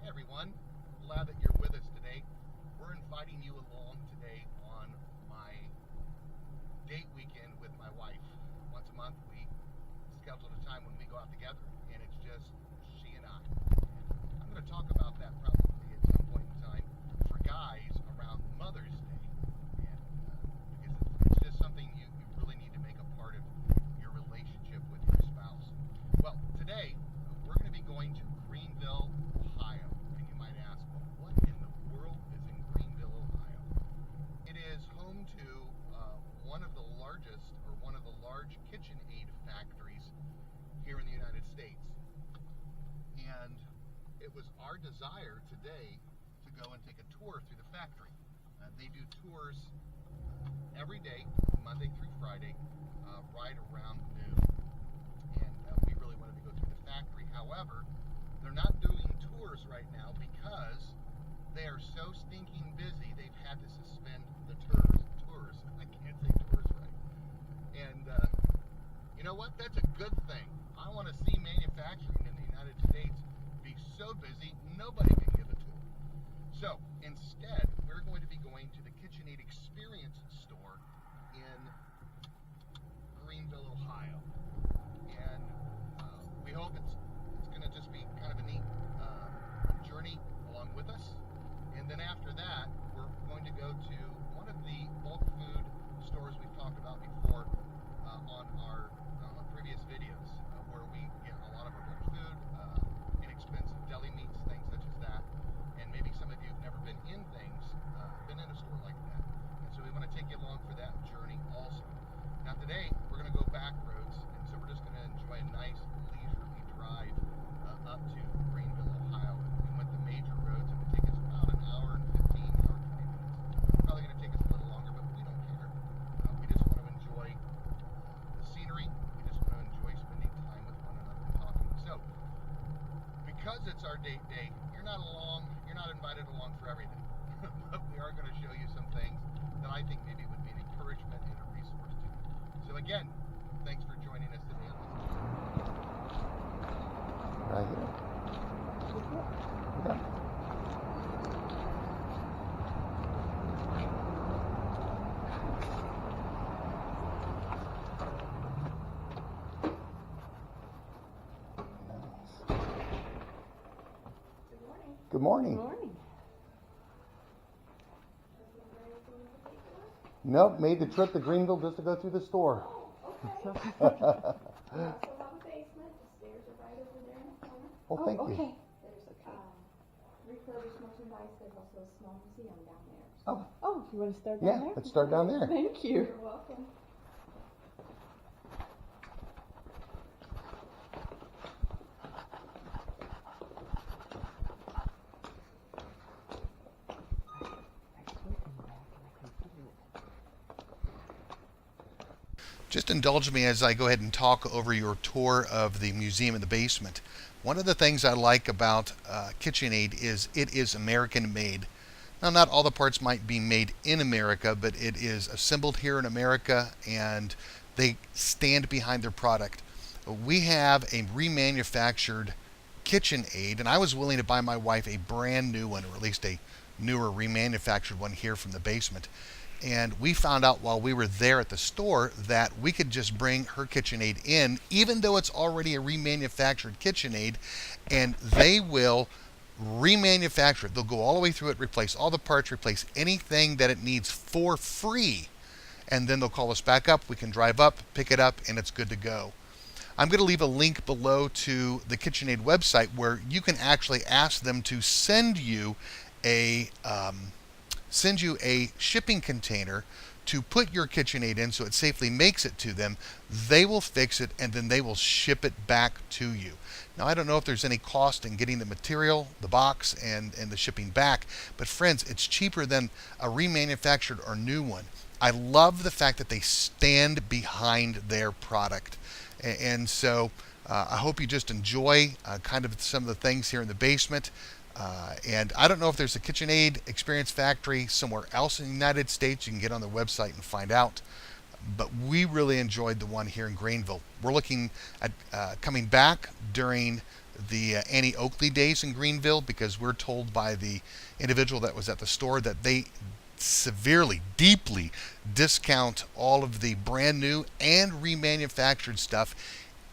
everyone. Glad that you're with us today. We're inviting you along today on my date weekend with my wife. Once a month, we schedule a time when we go out together, and it's just she and I. And I'm going to talk about that probably at some point in time for guys around Mother's Day, and because it's just something you really need to make a part of your relationship with your spouse. Well, today we're going to be going to Greenville, Ohio. And you might ask, well, what in the world is in Greenville, Ohio? It is home to one of the large KitchenAid factories here in the United States. And it was our desire today to go and take a tour through the factory. They do tours every day, Monday through Friday, right around noon. And we really wanted to go through the factory. However, they're not doing tours right now because they are so stinking busy, they've had to suspend the tours. I can't say tours right. And you know what? That's a good thing. I want to see manufacturing in the United States be so busy, nobody can give a tour. So instead, we're going to be going to the KitchenAid Experience store in Greenville, Ohio. And we hope it's going to just be kind of a neat journey along with us. And then after that, we're going to go to one of the bulk food stores we've talked about before on our previous videos, where we get a lot of our bulk food, inexpensive deli meats, things such as that. And maybe some of you have never been in a store like that. And so we want to take you along for that journey also. Now today, we're going to go back roads, and so we're just going to enjoy a nice leisurely drive up to Greenville, Ohio. We went the major roads. It would take us about an hour and 15, hour 20 minutes. Probably going to take us a little longer, but we don't care. We just want to enjoy the scenery. We just want to enjoy spending time with one another and talking. So, because it's our date day, you're not invited along for everything. But we are going to show you some things that I think maybe would be an encouragement and a resource to you. So again, thanks for joining us today on this journey. Right here. Yeah. Good morning. Good morning. Nope, made the trip to Greenville just to go through the store. So have a basement. The stairs are right over there in the corner. Well, thank you. Okay. There's refurbished merchandise. There's also a small museum down there. Oh, You want to start yeah, down there? let's start down there. Thank you. You're welcome. Just indulge me as I go ahead and talk over your tour of the museum in the basement. One of the things I like about KitchenAid is it is American made. Now, not all the parts might be made in America, but it is assembled here in America, and they stand behind their product. We have a remanufactured KitchenAid, and I was willing to buy my wife a brand new one, or at least a newer remanufactured one here from the basement. And we found out while we were there at the store that we could just bring her KitchenAid in, even though it's already a remanufactured KitchenAid, and they will remanufacture it. They'll go all the way through it, replace all the parts, replace anything that it needs for free, and then they'll call us back up. We can drive up, pick it up, and it's good to go. I'm going to leave a link below to the KitchenAid website where you can actually ask them to send you a shipping container to put your KitchenAid in so it safely makes it to them. They will fix it, and then they will ship it back to you. Now, I don't know if there's any cost in getting the material, the box, and the shipping back, but friends, it's cheaper than a remanufactured or new one. I love the fact that they stand behind their product. And so I hope you just enjoy kind of some of the things here in the basement. And I don't know if there's a KitchenAid Experience Factory somewhere else in the United States. You can get on the website and find out. But we really enjoyed the one here in Greenville. We're looking at coming back during the Annie Oakley days in Greenville, because we're told by the individual that was at the store that they severely, deeply discount all of the brand new and remanufactured stuff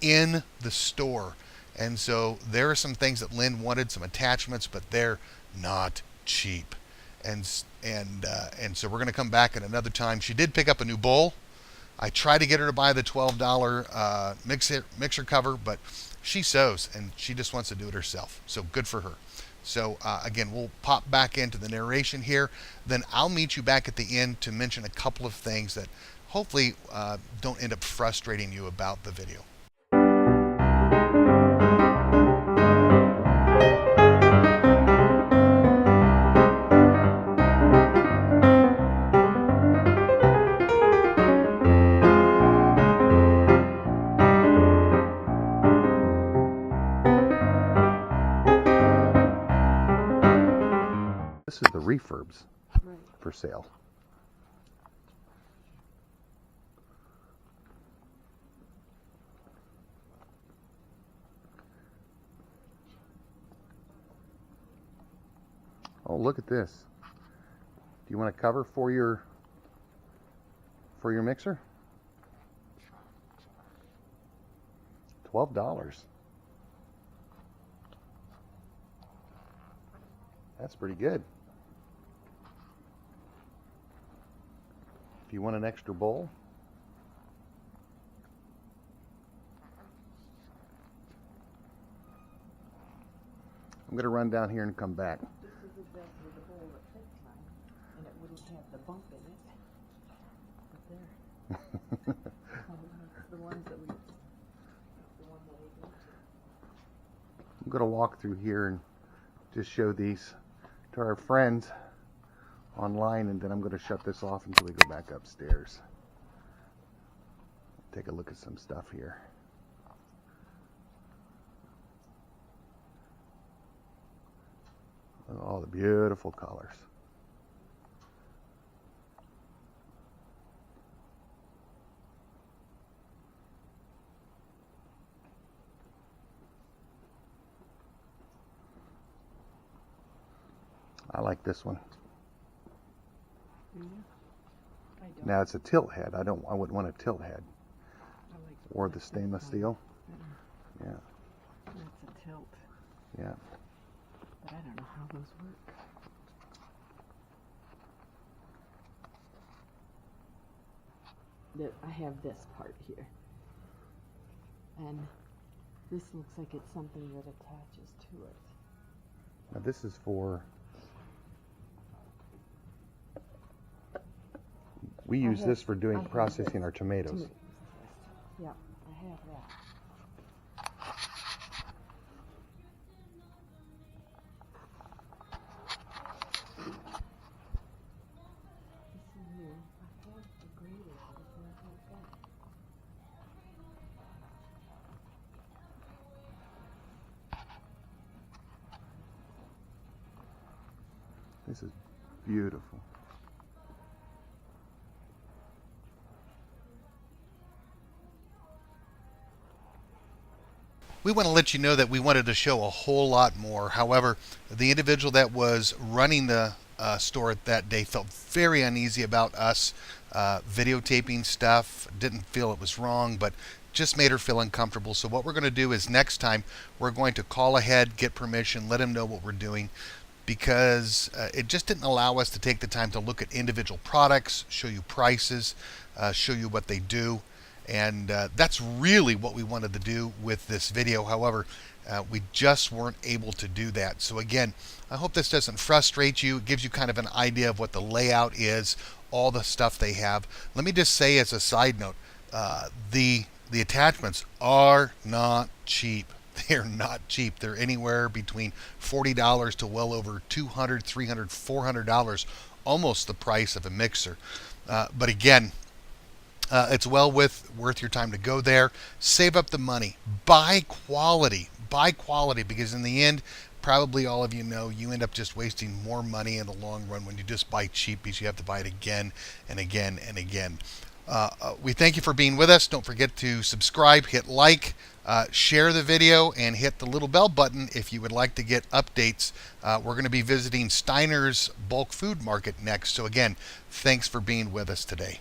in the store. And so there are some things that Lynn wanted, some attachments, but they're not cheap. And so we're going to come back at another time. She did pick up a new bowl. I tried to get her to buy the $12 mixer cover, but she sews and she just wants to do it herself. So good for her. So again, we'll pop back into the narration here. Then I'll meet you back at the end to mention a couple of things that hopefully don't end up frustrating you about the video. This is the refurbs for sale. Oh, look at this. Do you want a cover for your mixer? $12. That's pretty good. If you want an extra bowl, I'm going to run down here and come back. This is exactly the bowl that fits mine, and it wouldn't have the bump in it. But there. It's the ones that we. That's the one that we go to. I'm going to walk through here and just show these to our friends online, and then I'm going to shut this off until we go back upstairs. Take a look at some stuff here. Look at all the beautiful colors. I like this one. I don't. Now it's a tilt head. I wouldn't want a tilt head. I like Or the stainless steel. Yeah. That's a tilt, Yeah. but I don't know how those work. I have this part here, and this looks like it's something that attaches to it. Now this is for. We use this for doing processing our tomatoes. Yeah, I have that. This is new. I have the grater, but it's not like that. This is beautiful. We want to let you know that we wanted to show a whole lot more. However, the individual that was running the store that day felt very uneasy about us videotaping stuff, didn't feel it was wrong, but just made her feel uncomfortable. So what we're going to do is next time we're going to call ahead, get permission, let him know what we're doing, because it just didn't allow us to take the time to look at individual products, show you prices, show you what they do. And that's really what we wanted to do with this video. However, we just weren't able to do that. So again, I hope this doesn't frustrate you. It gives you kind of an idea of what the layout is, all the stuff they have. Let me just say as a side note, the attachments are not cheap. They're not cheap. They're anywhere between $40 to well over $200, $300, $400, almost the price of a mixer. But again, it's well worth your time to go there. Save up the money. Buy quality. Buy quality, because in the end, probably all of you know, you end up just wasting more money in the long run when you just buy cheap, because you have to buy it again and again and again. We thank you for being with us. Don't forget to subscribe, hit like, share the video, and hit the little bell button if you would like to get updates. We're going to be visiting Steiner's Bulk Food Market next. So again, thanks for being with us today.